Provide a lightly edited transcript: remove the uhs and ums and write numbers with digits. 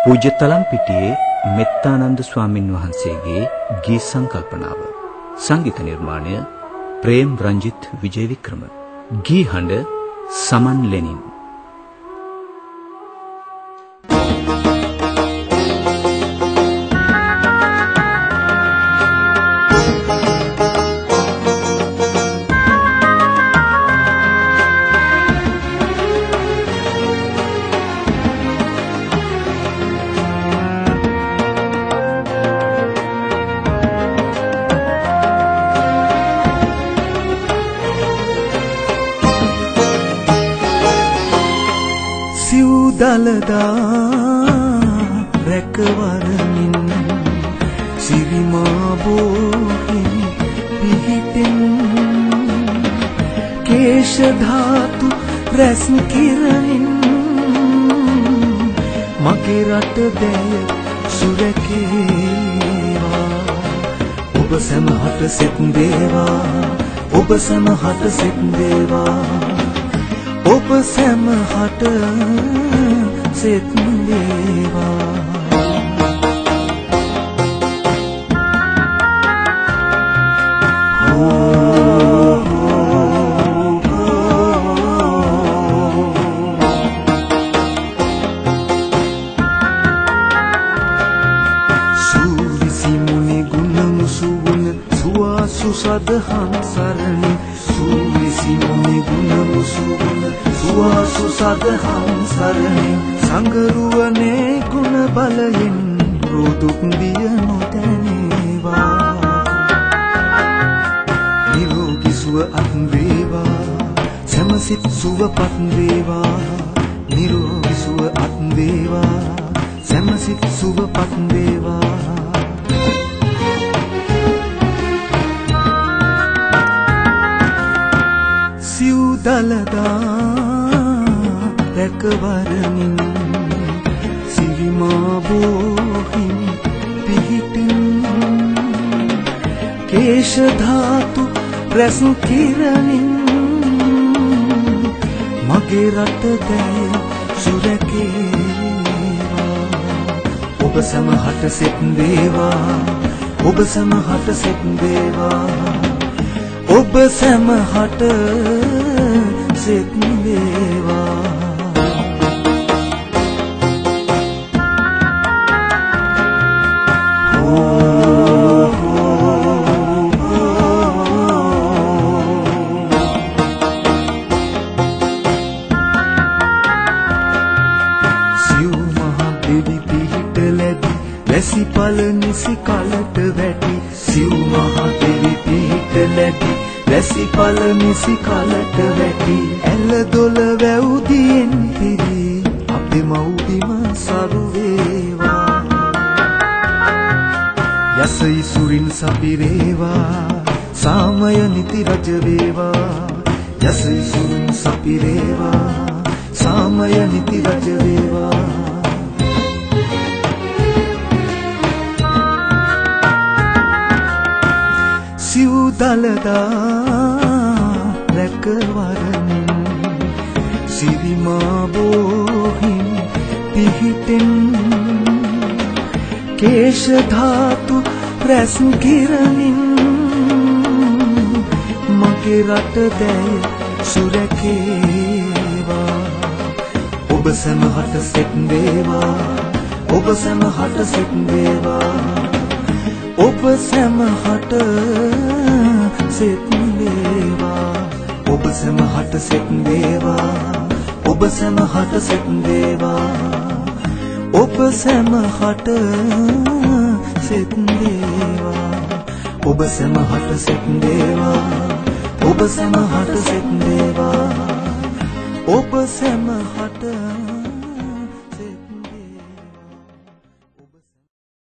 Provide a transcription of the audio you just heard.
පූජ්‍ය තලම්පිටියේ මෙත්තානන්ද ස්වාමින් වහන්සේගේ ගී සංකල්පනාව. සංගීත නිර්මාණය ප්‍රේම් රංජිත් විජේවික්‍රම. ගී හඬ සමන් ලෙනින්. දලදා රැකවරමින් සිරිමා බෝහිමි පිහිටෙන් කේශ ධාතු රැස් කිරමින් මගේ රට දැය සුරැකේවා ඔබ සැමහට සෙත් දේවා ඔබ සැමහට සෙත් දේවා ඔබ සැමහට සෙත් දේවා සූවිසි මුනි ගුණ මුසුවන සුවාසු සදහම් සරණි සූවිසි මුනි ගුණ මුසුවන සුවාසු සදහම් සරණි සංගරුවනේ ගුණ බලයෙන් රෝදුක් බිය නොදැනේවා නිරෝගී සුව අත් වේවා සමසිත සුවපත් වේවා නිරෝගී සුව අත් වේවා සමසිත සුවපත් වේවා සිව් දලදා රැකවරමින් සිරිමා බෝහිමි පිහිටින් කේශ ධාතු රැස් කිරමින් මගේ රට දැය සුරැකේවා ඔබ සැමහට සෙත් දේවා ඔබ සැමහට සෙත් දේවා ඔබ සැමහට සෙත් දේවා වැසි පල නිසි කලට වැටි සිව් මහ දෙවි පිහිට ලැබි වැසි පල නිසි කලට වැටි ඇල දොල වැව්දියෙන් පිරි අපේ මව්බිම සරු වේවා යස ඉසුරින් සපිරේවා සාමය නිති රජ වේවා යස ඉසුරින් සපිරේවා සාමය නිති රජ වේවා සිව් දලදා රැකවරමින් සිරිමා බෝහිමි පිහිටෙන් කේශ ධාතු රැස් කිරමින් මගේ රට දැය සුරැකේවා ඔබ සැමහට සෙත් දේවා ඔබ සැමහට සෙත් දේවා ඔබ සැමහට සෙත් දේවා ඔබ සැමහට සෙත් දේවා ඔබ සැමහට සෙත් දේවා ඔබ සැමහට සෙත් දේවා ඔබ සැමහට සෙත් දේවා ඔබ සැමහට සෙත් දේවා ඔබ සැමහට